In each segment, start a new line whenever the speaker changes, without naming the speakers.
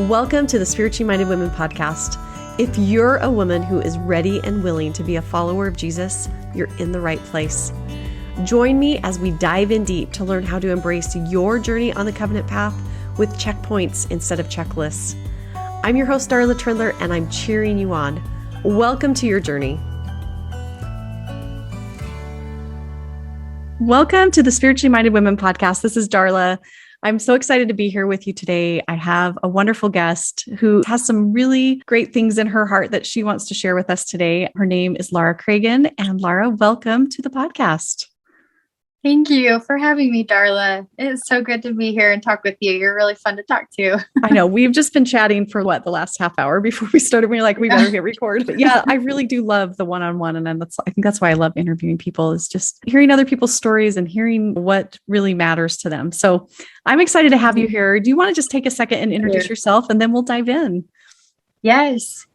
Welcome to the Spiritually Minded Women podcast. If you're a woman who is ready and willing to be a follower of Jesus, you're in the right place. Join me as we dive in deep to learn how to embrace your journey on the covenant path with checkpoints instead of checklists. I'm your host, Laura Cragun, and I'm cheering you on. Welcome to your journey. Welcome to the Spiritually Minded Women podcast. This is Darla. I'm so excited to be here with you today. I have a wonderful guest who has some really great things in her heart that she wants to share with us today. Her name is Laura Cragun. And Laura, welcome to the podcast.
Thank you for having me, Darla. It is so good to be here and talk with you. You're really fun to talk to.
I know. We've just been chatting for the last half hour before we started. We were like, we better hit record. But yeah, I really do love the one-on-one. And then I think that's why I love interviewing people, is just hearing other people's stories and hearing what really matters to them. So I'm excited to have you here. Do you want to just take a second and introduce yourself, and then we'll dive in?
Yes.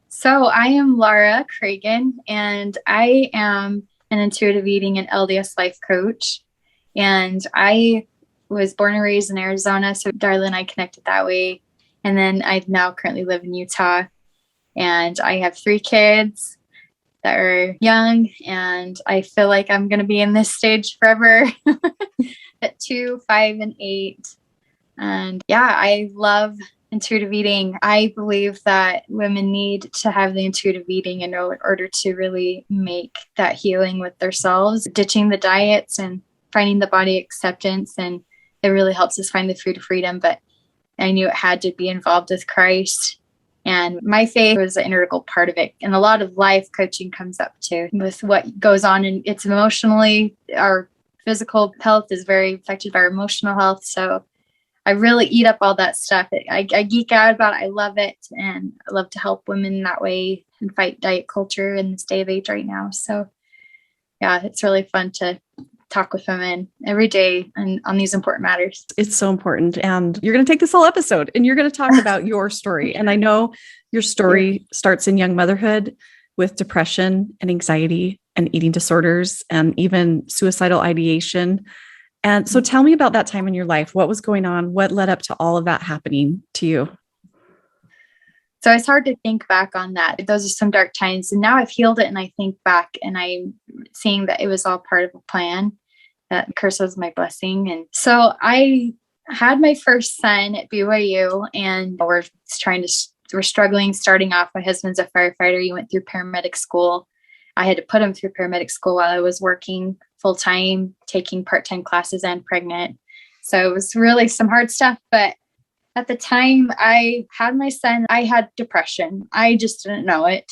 So I am Laura Cragun, and I am an intuitive eating and LDS life coach. And I was born and raised in Arizona. So Darla and I connected that way. And then I now currently live in Utah. And I have 3 kids that are young. And I feel like I'm going to be in this stage forever at 2, 5, and 8. And yeah, I love intuitive eating. I believe that women need to have the intuitive eating in order to really make that healing with themselves, ditching the diets and finding the body acceptance. And it really helps us find the food of freedom. But I knew it had to be involved with Christ. And my faith was an integral part of it. And a lot of life coaching comes up too with what goes on. And it's emotionally, our physical health is very affected by our emotional health. So I really eat up all that stuff. I geek out about it. I love it. And I love to help women that way and fight diet culture in this day of age right now. So yeah, it's really fun to talk with women every day and on these important matters.
It's so important. And you're going to take this whole episode and you're going to talk about your story. And I know your story starts in young motherhood with depression and anxiety and eating disorders and even suicidal ideation. And so tell me about that time in your life. What was going on? What led up to all of that happening to you?
So it's hard to think back on that. Those are some dark times. And now I've healed it and I think back and I'm seeing that it was all part of a plan, that curse was my blessing. And so I had my first son at BYU and we're struggling starting off. My husband's a firefighter. He went through paramedic school. I had to put him through paramedic school while I was working full-time, taking part-time classes and pregnant. So it was really some hard stuff. But at the time I had my son, I had depression. I just didn't know it.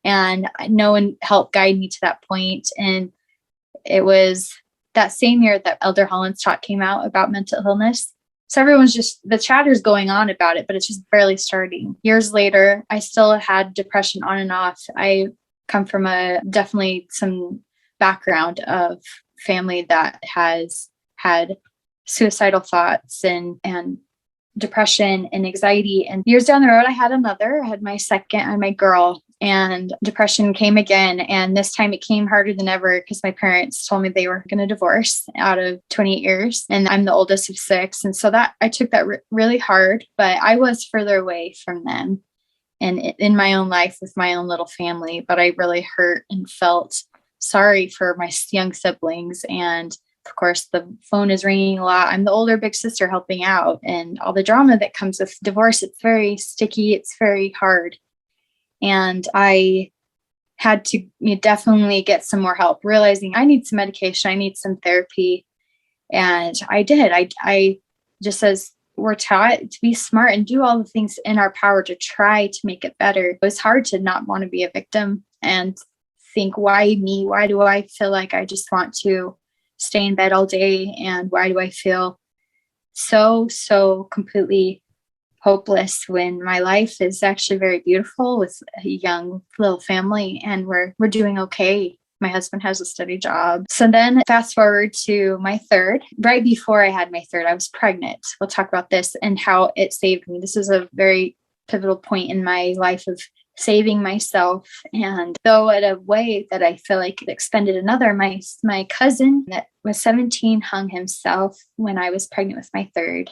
And no one helped guide me to that point. And it was that same year that Elder Holland's talk came out about mental illness. So everyone's the chatter's going on about it, but it's just barely starting. Years later, I still had depression on and off. I come from definitely some background of family that has had suicidal thoughts and depression and anxiety. And years down the road, I had my second, and my girl, and depression came again. And this time it came harder than ever because my parents told me they were going to divorce out of 28 years. And I'm the oldest of 6. And so that I took that really hard, but I was further away from them and in my own life with my own little family. But I really hurt and felt sorry for my young siblings. And of course, the phone is ringing a lot. I'm the older big sister helping out, and all the drama that comes with divorce. It's very sticky. It's very hard. And I had to definitely get some more help, realizing I need some medication. I need some therapy. And I did. I just, as we're taught to be smart and do all the things in our power to try to make it better. It was hard to not want to be a victim and think, why me? Why do I feel like I just want to stay in bed all day? And why do I feel so completely hopeless when my life is actually very beautiful with a young little family and we're doing okay. My husband has a steady job. So then fast forward to my third. Right before I had my third, I was pregnant. We'll talk about this and how it saved me. This is a very pivotal point in my life of saving myself. And though in a way that I feel like it expended another, my cousin that was 17 hung himself when I was pregnant with my third.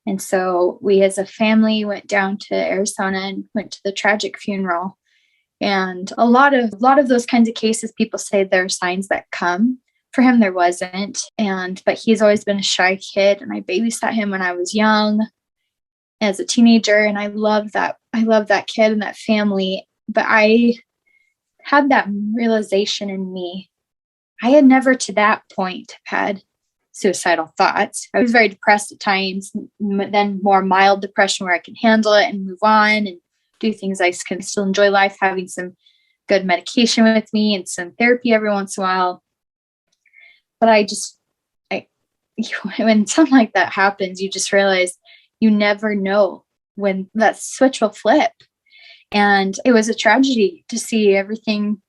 And so we as a family went down to Arizona and went to the tragic funeral. And a lot of those kinds of cases, people say there are signs that come. For him, there wasn't. But he's always been a shy kid, and I babysat him when I was young as a teenager. And I love that kid and that family. But I had that realization in me. I had never to that point had suicidal thoughts. I was very depressed at times, then more mild depression where I can handle it and move on and do things. I can still enjoy life, having some good medication with me and some therapy every once in a while. But when something like that happens, you just realize you never know when that switch will flip. And it was a tragedy to see everything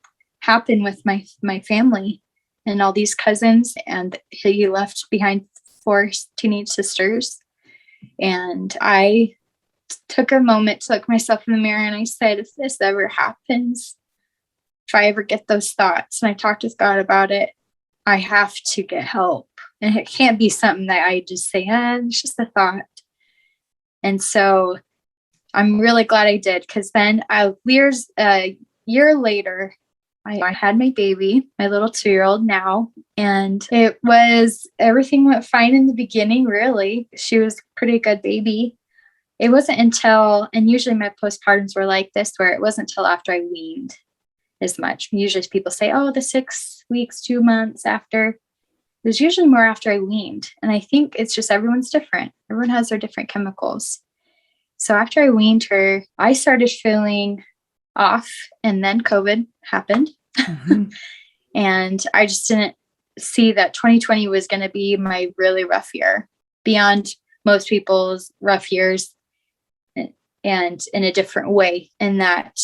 happen with my family and all these cousins. And he left behind 4 teenage sisters. And I took a moment to look myself in the mirror and I said, if this ever happens, if I ever get those thoughts, and I talked with God about it, I have to get help. And it can't be something that I just say, it's just a thought. And so I'm really glad I did, because then a year later, I had my baby, my little 2-year-old now, and everything went fine in the beginning, really. She was a pretty good baby. It wasn't until, and usually my postpartums were like this, where it wasn't until after I weaned as much. Usually people say, the 6 weeks, 2 months after. It was usually more after I weaned. And I think it's just everyone's different. Everyone has their different chemicals. So after I weaned her, I started feeling off, and then COVID happened. Mm-hmm. And I just didn't see that 2020 was going to be my really rough year, beyond most people's rough years, and in a different way, in that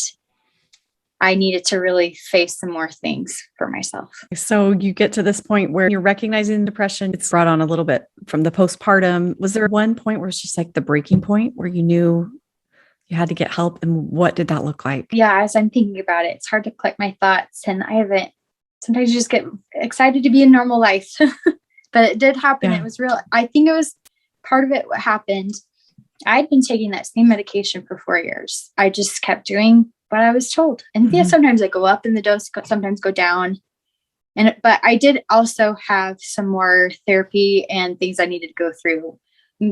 I needed to really face some more things for myself.
So you get to this point where you're recognizing depression. It's brought on a little bit from the postpartum. Was there one point where it's just like the breaking point where you knew you had to get help? And what did that look like?
Yeah, as I'm thinking about it, it's hard to collect my thoughts, and sometimes you just get excited to be in normal life, but it did happen. Yeah. It was real. I think it was part of it. What happened, I'd been taking that same medication for 4 years. I just kept doing what I was told. And yeah, sometimes I go up in the dose, sometimes go down. But I did also have some more therapy and things I needed to go through,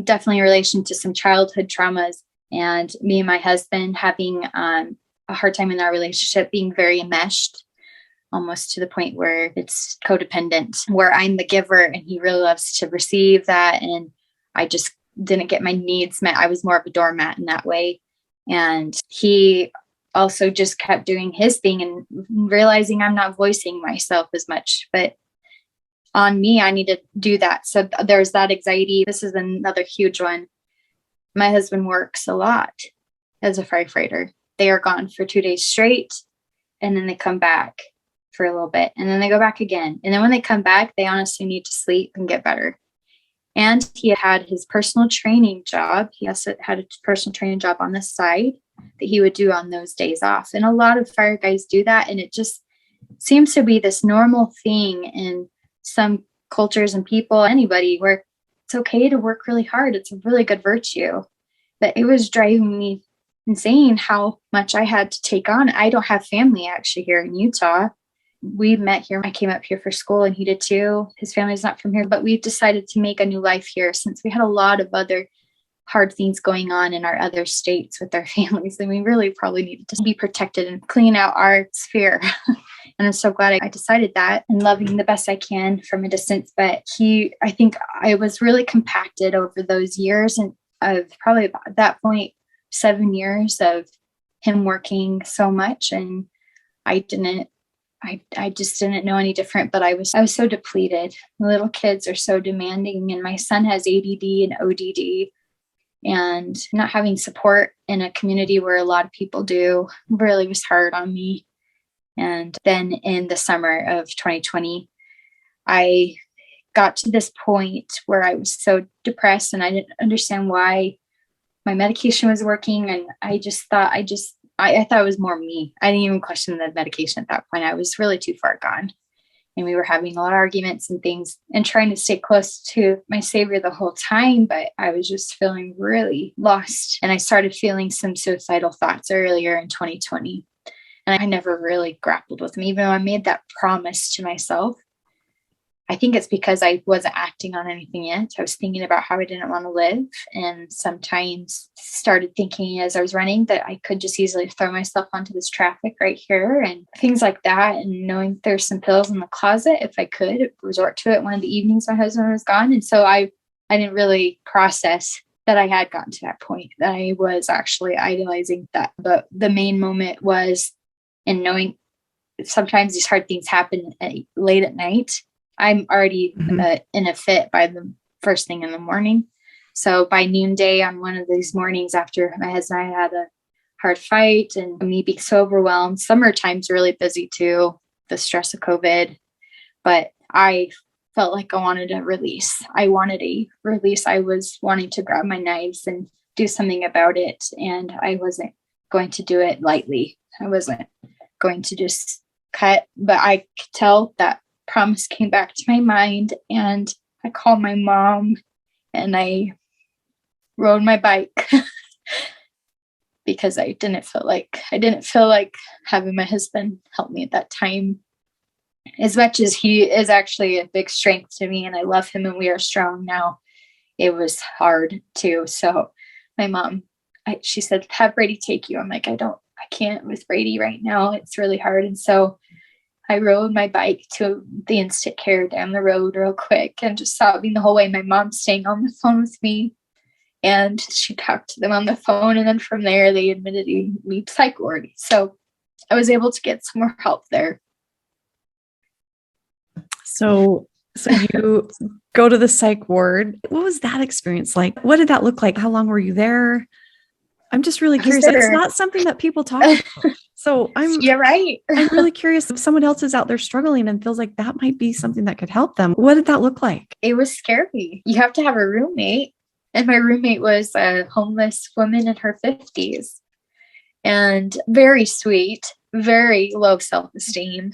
definitely in relation to some childhood traumas, and me and my husband having a hard time in our relationship, being very enmeshed, almost to the point where it's codependent, where I'm the giver and he really loves to receive that. And I just didn't get my needs met. I was more of a doormat in that way. And he also just kept doing his thing and realizing I'm not voicing myself as much, but on me, I need to do that. So there's that anxiety. This is another huge one. My husband works a lot as a firefighter. They are gone for 2 days straight, and then they come back for a little bit, and then they go back again. And then when they come back, they honestly need to sleep and get better. And he had his personal training job. He also had a personal training job on the side that he would do on those days off. And a lot of fire guys do that. And it just seems to be this normal thing in some cultures and people, anybody, where it's okay to work really hard. It's a really good virtue. But it was driving me insane how much I had to take on. I don't have family actually here in Utah. We met here. I came up here for school, and he did too. His family's not from here, but we decided to make a new life here since we had a lot of other hard things going on in our other states with our families. And we really probably needed to be protected and clean out our sphere. And I'm so glad I decided that, and loving the best I can from a distance. But I think I was really compacted over those years, and of probably about at that point, 7 years of him working so much. And I just didn't know any different, but I was so depleted. Little kids are so demanding, and my son has ADD and ODD, and not having support in a community where a lot of people do really was hard on me. And then in the summer of 2020, I got to this point where I was so depressed, and I didn't understand why my medication was working. And I just thought, I thought it was more me. I didn't even question the medication at that point. I was really too far gone. and we were having a lot of arguments and things and trying to stay close to my Savior the whole time. But I was just feeling really lost. And I started feeling some suicidal thoughts earlier in 2020. And I never really grappled with them, even though I made that promise to myself. I think it's because I wasn't acting on anything yet. I was thinking about how I didn't want to live, and sometimes started thinking as I was running that I could just easily throw myself onto this traffic right here and things like that. And knowing there's some pills in the closet, if I could resort to it one of the evenings my husband was gone. And so I didn't really process that I had gotten to that point, that I was actually idolizing that. But the main moment was in knowing sometimes these hard things happen late at night. I'm already in a fit by the first thing in the morning. So by noonday on one of these mornings after my husband and I had a hard fight and me being so overwhelmed, summertime's really busy too, the stress of COVID, but I felt like I wanted a release. I wanted a release. I was wanting to grab my knives and do something about it. And I wasn't going to do it lightly. I wasn't going to just cut, but I could tell that promise came back to my mind, and I called my mom and I rode my bike because I didn't feel like having my husband help me at that time, as much as he is actually a big strength to me and I love him and we are strong now. It was hard too. So my mom, she said, have Brady take you. I'm like, I can't with Brady right now. It's really hard. And so I rode my bike to the instant care down the road real quick and just sobbing the whole way. My mom staying on the phone with me, and she talked to them on the phone. And then from there, they admitted me psych ward. So I was able to get some more help there.
So you go to the psych ward. What was that experience like? What did that look like? How long were you there? I'm just really curious. It's not something that people talk about. So
you're right.
I'm really curious if someone else is out there struggling and feels like that might be something that could help them. What did that look like?
It was scary. You have to have a roommate. And my roommate was a homeless woman in her 50s and very sweet, very low self-esteem.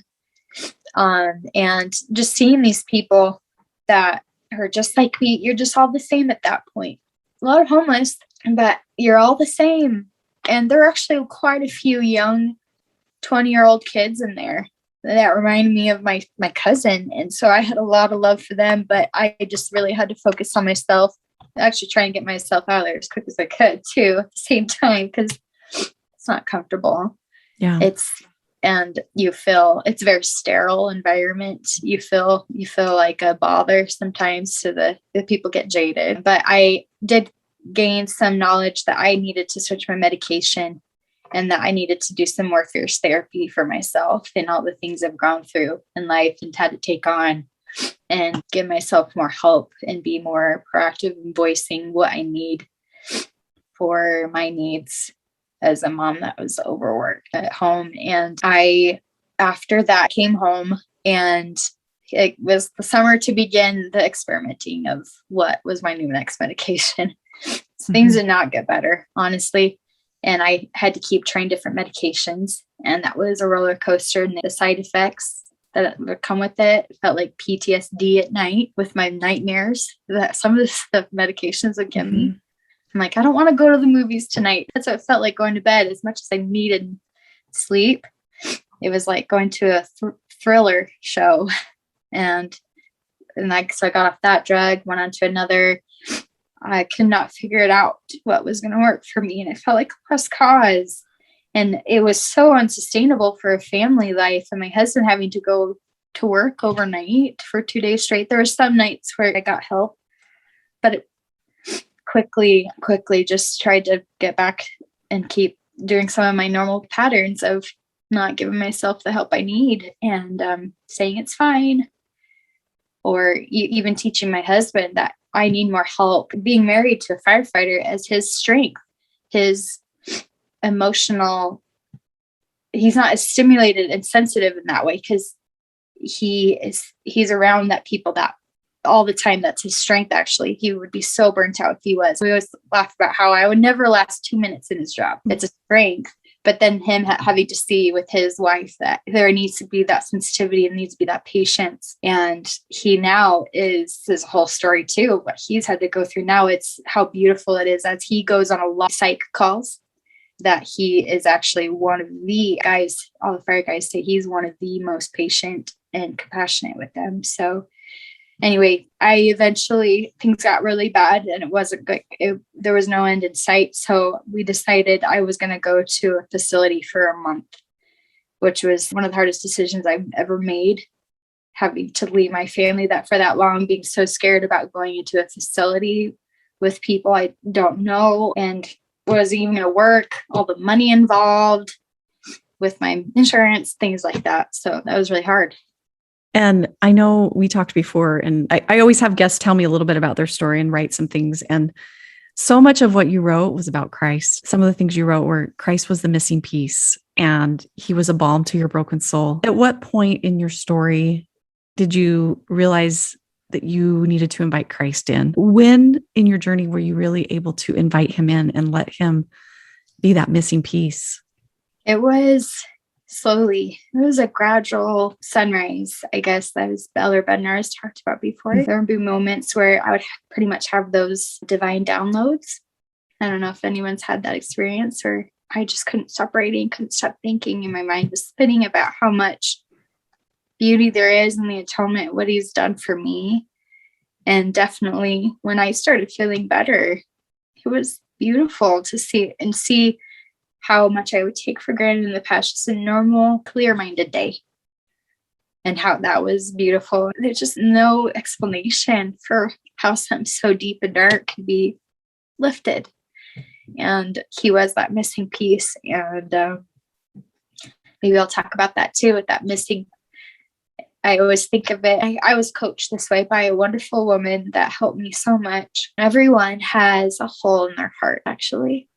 And just seeing these people that are just like me, you're just all the same at that point. A lot of homeless, but you're all the same. And there are actually quite a few young 20-year-old kids in there that reminded me of my cousin. And so I had a lot of love for them, but I just really had to focus on myself, actually try and get myself out of there as quick as I could too at the same time, because it's not comfortable.
Yeah.
And you feel it's a very sterile environment. You feel like a bother sometimes to the people get jaded. But I did gain some knowledge that I needed to switch my medication and that I needed to do some more fierce therapy for myself and all the things I've gone through in life and had to take on and give myself more help and be more proactive in voicing what I need for my needs as a mom that was overworked at home. And I, after that, came home, and it was the summer to begin the experimenting of what was my new next medication. So things did not get better, honestly. And I had to keep trying different medications. And that was a roller coaster. And the side effects that would come with it felt like PTSD at night with my nightmares that some of the medications would give me. I'm like, I don't want to go to the movies tonight. That's what it felt like going to bed. As much as I needed sleep, it was like going to a thriller show. And so I got off that drug, went on to another. I could not figure it out what was going to work for me. And it felt like a lost cause. And it was so unsustainable for a family life. And my husband having to go to work overnight for 2 days straight. There were some nights where I got help, but it quickly just tried to get back and keep doing some of my normal patterns of not giving myself the help I need and saying it's fine. Or even teaching my husband that I need more help. Being married to a firefighter as his strength, his emotional, he's not as stimulated and sensitive in that way because he's around that people that all the time. That's his strength. Actually, he would be so burnt out if he was. We always laugh about how I would never last 2 minutes in his job. It's a strength, But then him having to see with his wife that there needs to be that sensitivity and needs to be that patience. And he now is his whole story too. What he's had to go through now, it's how beautiful it is as he goes on a lot of psych calls, that he is actually one of the guys, all the fire guys say he's one of the most patient and compassionate with them. So anyway, things got really bad and it wasn't good. There was no end in sight. So we decided I was going to go to a facility for a month, which was one of the hardest decisions I've ever made, having to leave my family for that long, being so scared about going into a facility with people I don't know and was even going to work, all the money involved with my insurance, things like that. So that was really hard.
And I know we talked before, and I always have guests tell me a little bit about their story and write some things. And so much of what you wrote was about Christ. Some of the things you wrote were Christ was the missing piece and he was a balm to your broken soul. At what point in your story did you realize that you needed to invite Christ in? When in your journey were you really able to invite him in and let him be that missing piece?
It was slowly. It was a gradual sunrise, I guess, that was Elder Bednar has talked about before. There would be moments where I would pretty much have those divine downloads. I don't know if anyone's had that experience, or I just couldn't stop writing, couldn't stop thinking, and my mind was spinning about how much beauty there is in the atonement, what he's done for me. And definitely when I started feeling better, it was beautiful to see how much I would take for granted in the past, just a normal, clear-minded day. And how that was beautiful. There's just no explanation for how something so deep and dark could be lifted. And he was that missing piece. And maybe I'll talk about that too, with that missing. I always think of it. I was coached this way by a wonderful woman that helped me so much. Everyone has a hole in their heart, actually.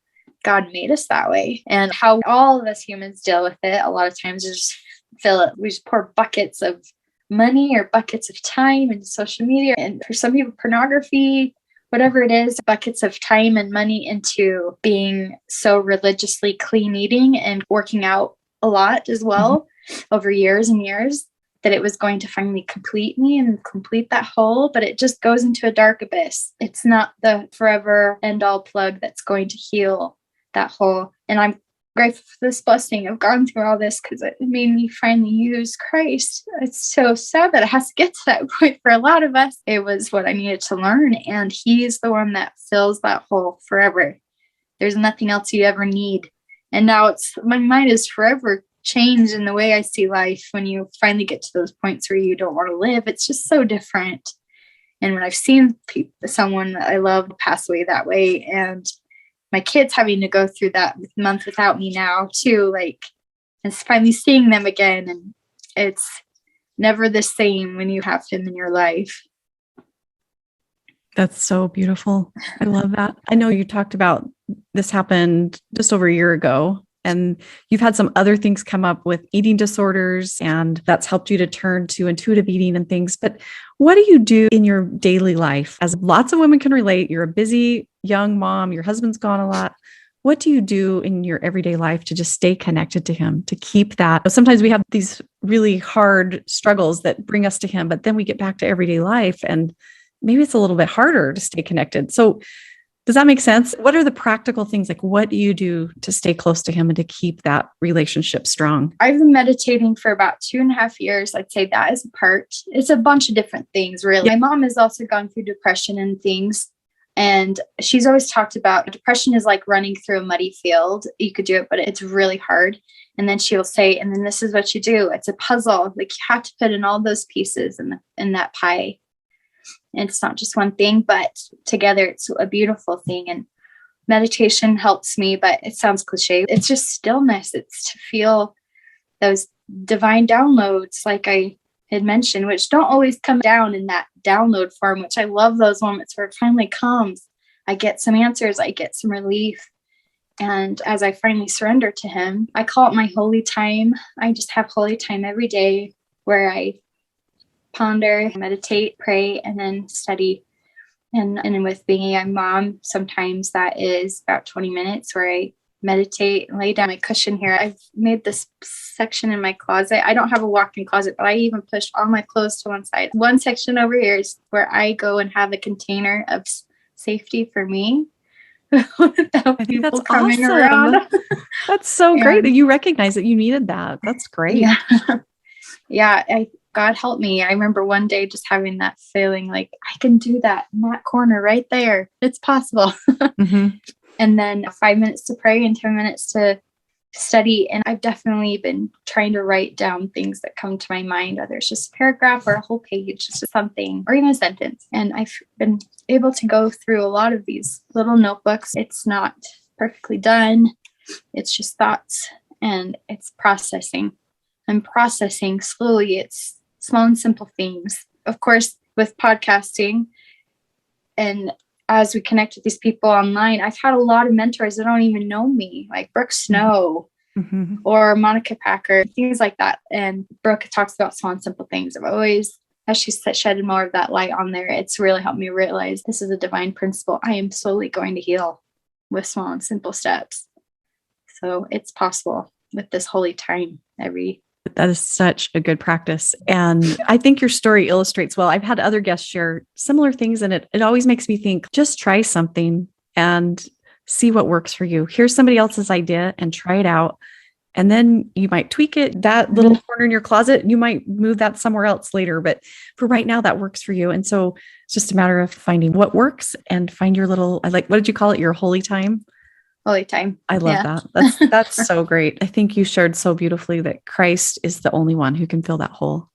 God made us that way. And how all of us humans deal with it, a lot of times is just fill it. We just pour buckets of money or buckets of time into social media. And for some people, pornography, whatever it is, buckets of time and money into being so religiously clean eating and working out a lot as well over years and years, that it was going to finally complete me and complete that hole, but it just goes into a dark abyss. It's not the forever end all plug that's going to heal that hole. And I'm grateful for this blessing of gone through all this, because it made me finally use Christ. It's so sad that it has to get to that point for a lot of us. It was what I needed to learn, and he's the one that fills that hole forever. There's nothing else you ever need. And now my mind is forever changed in the way I see life. When you finally get to those points where you don't want to live, it's just so different. And when I've seen someone that I love pass away that way, and my kids having to go through that month without me now too, and finally seeing them again, and it's never the same when you have him in your life.
That's so beautiful. I love that. I know you talked about this happened just over a year ago, and you've had some other things come up with eating disorders, and that's helped you to turn to intuitive eating and things. But what do you do in your daily life? As lots of women can relate, you're a busy young mom, your husband's gone a lot. What do you do in your everyday life to just stay connected to him, to keep that? Sometimes we have these really hard struggles that bring us to him, but then we get back to everyday life and maybe it's a little bit harder to stay connected. So does that make sense? What are the practical things? What do you do to stay close to him and to keep that relationship strong?
I've been meditating for about 2.5 years. I'd say that is a part. It's a bunch of different things, really. My mom has also gone through depression and things. And she's always talked about depression is like running through a muddy field. You could do it, but it's really hard. And then she'll say, and then this is what you do. It's a puzzle. You have to put in all those pieces in that pie. And it's not just one thing, but together it's a beautiful thing. And meditation helps me, but it sounds cliche. It's just stillness. It's to feel those divine downloads, like I had mentioned, which don't always come down in that download form, which I love those moments where it finally comes. I get some answers. I get some relief. And as I finally surrender to him, I call it my holy time. I just have holy time every day where I ponder, meditate, pray, and then study. And with being a young mom, sometimes that is about 20 minutes where I meditate and lay down my cushion here. I've made this section in my closet. I don't have a walk-in closet, but I even push all my clothes to one side. One section over here is where I go and have a container of safety for me.
I think that's coming awesome. Around. That's so great that you recognize that you needed that. That's great.
Yeah. God help me. I remember one day just having that feeling like I can do that in that corner right there. It's possible. Mm-hmm. And then 5 minutes to pray and 10 minutes to study. And I've definitely been trying to write down things that come to my mind, whether it's just a paragraph or a whole page, just something, or even a sentence. And I've been able to go through a lot of these little notebooks. It's not perfectly done. It's just thoughts and it's processing. I'm processing slowly. It's small and simple things. Of course, with podcasting and as we connect with these people online, I've had a lot of mentors that don't even know me, like Brooke Snow mm-hmm. or Monica Packer, things like that. And Brooke talks about small and simple things. I've always, as she shedded more of that light on there, it's really helped me realize this is a divine principle. I am slowly going to heal with small and simple steps. So it's possible with this holy time
That is such a good practice. And I think your story illustrates well. I've had other guests share similar things, and it always makes me think, just try something and see what works for you. Here's somebody else's idea and try it out. And then you might tweak it. That little corner in your closet, you might move that somewhere else later. But for right now, that works for you. And so it's just a matter of finding what works and find your little, what did you call it? Your holy time?
Holy time.
I love that. That's so great. I think you shared so beautifully that Christ is the only one who can fill that hole.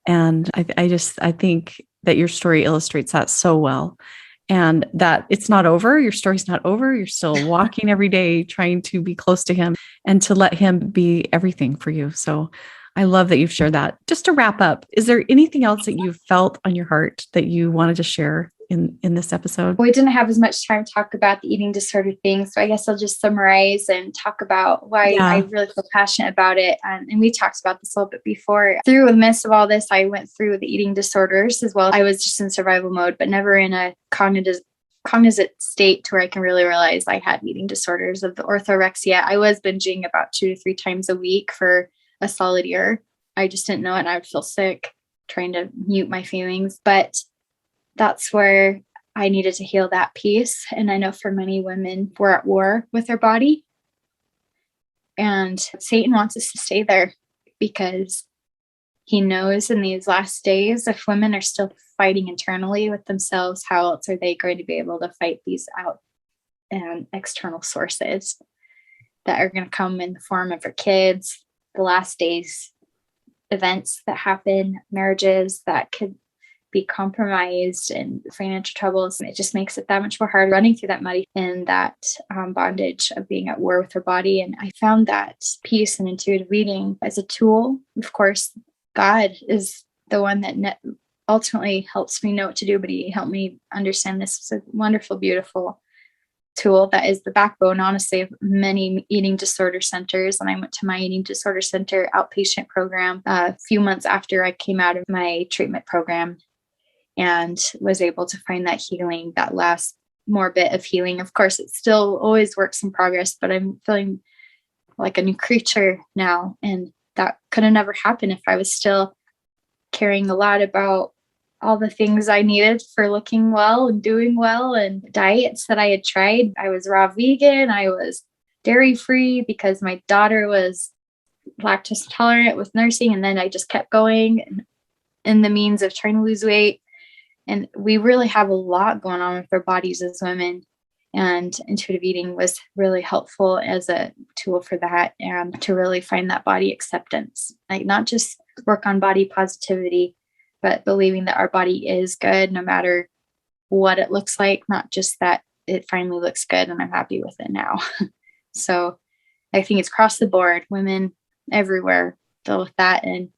And I think that your story illustrates that so well, and that it's not over. Your story's not over. You're still walking every day, trying to be close to him and to let him be everything for you. So I love that you've shared that. Just to wrap up, is there anything else that you've felt on your heart that you wanted to share in this episode?
We didn't have as much time to talk about the eating disorder thing. So I guess I'll just summarize and talk about why I really feel passionate about it. And we talked about this a little bit before. Through the midst of all this, I went through the eating disorders as well. I was just in survival mode, but never in a cognizant state to where I can really realize I had eating disorders of the orthorexia. I was binging about 2 to 3 times a week for a solid year. I just didn't know it, and I would feel sick trying to mute my feelings. But that's where I needed to heal that piece. And I know for many women, we're at war with our body. And Satan wants us to stay there because he knows in these last days, if women are still fighting internally with themselves, how else are they going to be able to fight these out and external sources that are going to come in the form of our kids, the last days events that happen, marriages that could be compromised, and financial troubles. And it just makes it that much more hard running through that muddy and that bondage of being at war with her body. And I found that peace and intuitive eating as a tool. Of course, God is the one that ultimately helps me know what to do, but he helped me understand this is a wonderful, beautiful tool that is the backbone, honestly, of many eating disorder centers. And I went to my eating disorder center outpatient program a few months after I came out of my treatment program, and was able to find that healing, that last more bit of healing. Of course, it's still always works in progress, but I'm feeling like a new creature now. And that could have never happened if I was still caring a lot about all the things I needed for looking well and doing well, and diets that I had tried. I was raw vegan. I was dairy free because my daughter was lactose intolerant with nursing. And then I just kept going in the means of trying to lose weight. And we really have a lot going on with our bodies as women. And intuitive eating was really helpful as a tool for that, and to really find that body acceptance, like not just work on body positivity, but believing that our body is good no matter what it looks like, not just that it finally looks good and I'm happy with it now. So I think it's across the board, women everywhere deal with that. And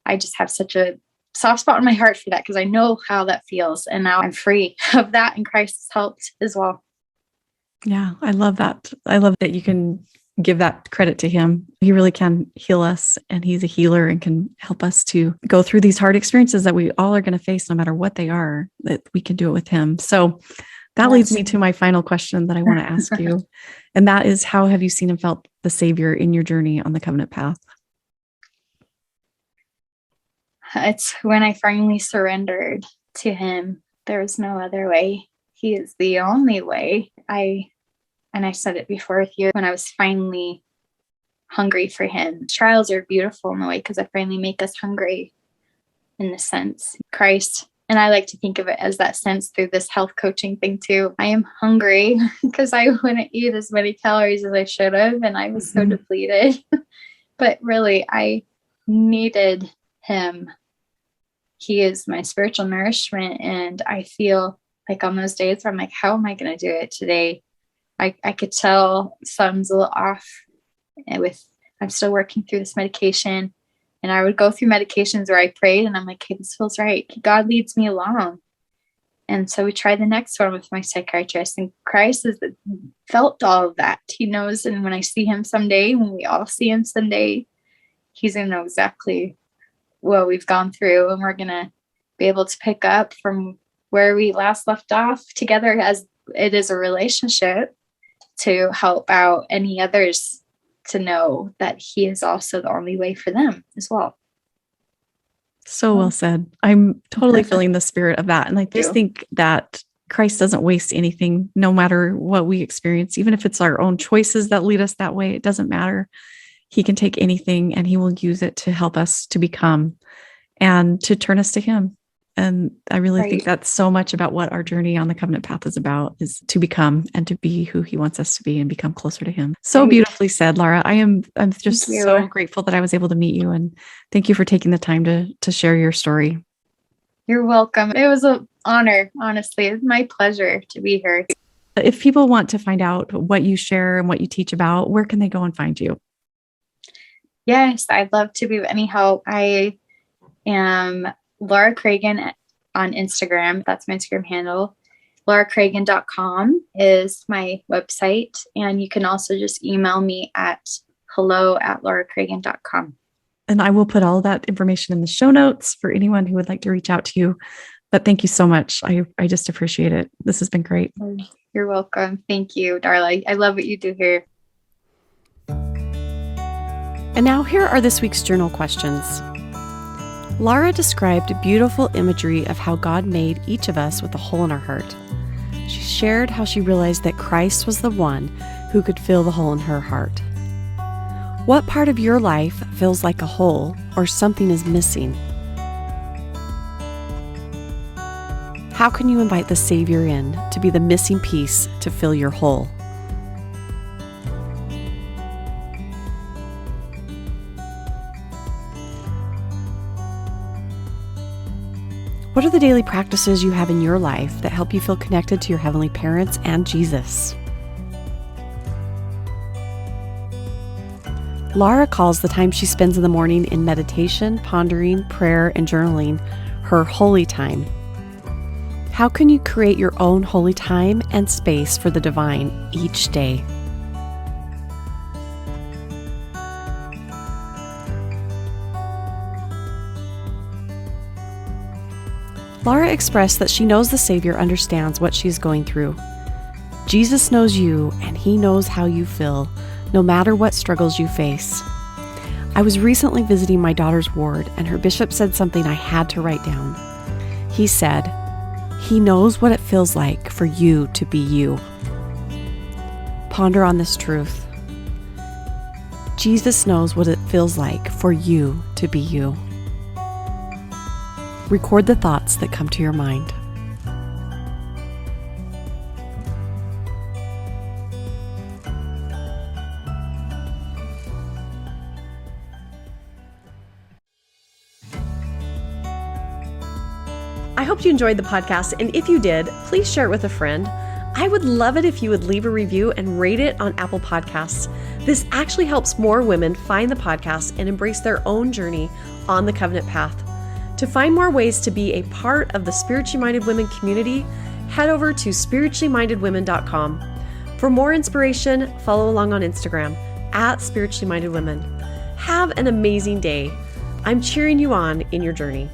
I just have such a soft spot in my heart for that because I know how that feels. And now I'm free of that, and Christ has helped as well.
Yeah, I love that. I love that you can give that credit to him. He really can heal us, and he's a healer and can help us to go through these hard experiences that we all are going to face, no matter what they are, that we can do it with him. So That leads me to my final question that I want to ask you. And that is, how have you seen and felt the Savior in your journey on the covenant path?
It's when I finally surrendered to him. There was no other way. He is the only way. I said it before with you, when I was finally hungry for him. Trials are beautiful in a way because they finally make us hungry in the sense. Christ, and I like to think of it as that sense through this health coaching thing too. I am hungry because I wouldn't eat as many calories as I should have, and I was so depleted. But really, I needed him. He is my spiritual nourishment, and I feel like on those days where I'm like, how am I going to do it today? I could tell something's a little off I'm still working through this medication, and I would go through medications where I prayed and I'm like, hey, this feels right. God leads me along. And so we tried the next one with my psychiatrist, and Christ has felt all of that. He knows. And when I see him someday, when we all see him someday, he's going to know exactly what we've gone through, and we're going to be able to pick up from where we last left off together, as it is a relationship, to help out any others to know that he is also the only way for them as well.
So well said. I'm totally feeling the spirit of that. And I just think that Christ doesn't waste anything, no matter what we experience, even if it's our own choices that lead us that way, it doesn't matter. He can take anything and he will use it to help us to become and to turn us to him. And I really think that's so much about what our journey on the covenant path is about, is to become and to be who he wants us to be and become closer to him. So beautifully said, Laura. I'm just so grateful that I was able to meet you, and thank you for taking the time to share your story.
You're welcome. It was an honor, honestly. It's my pleasure to be here.
If people want to find out what you share and what you teach about, where can they go and find you?
Yes, I'd love to be of any help. I am Laura Cragun on Instagram. That's my Instagram handle. LauraCragun.com is my website. And you can also just email me at hello@LauraCragun.com.
And I will put all that information in the show notes for anyone who would like to reach out to you. But thank you so much. I just appreciate it. This has been great.
You're welcome. Thank you, darling. I love what you do here.
And now here are this week's journal questions. Laura described beautiful imagery of how God made each of us with a hole in our heart. She shared how she realized that Christ was the one who could fill the hole in her heart. What part of your life feels like a hole or something is missing? How can you invite the Savior in to be the missing piece to fill your hole? What are the daily practices you have in your life that help you feel connected to your heavenly parents and Jesus? Laura calls the time she spends in the morning in meditation, pondering, prayer, and journaling her holy time. How can you create your own holy time and space for the divine each day? Laura expressed that she knows the Savior understands what she's going through. Jesus knows you, and he knows how you feel, no matter what struggles you face. I was recently visiting my daughter's ward, and her bishop said something I had to write down. He said, "He knows what it feels like for you to be you." Ponder on this truth. Jesus knows what it feels like for you to be you. Record the thoughts that come to your mind. I hope you enjoyed the podcast, and if you did, please share it with a friend. I would love it if you would leave a review and rate it on Apple Podcasts. This actually helps more women find the podcast and embrace their own journey on the covenant path. To find more ways to be a part of the Spiritually Minded Women community, head over to spirituallymindedwomen.com. For more inspiration, follow along on Instagram @spirituallymindedwomen. Have an amazing day. I'm cheering you on in your journey.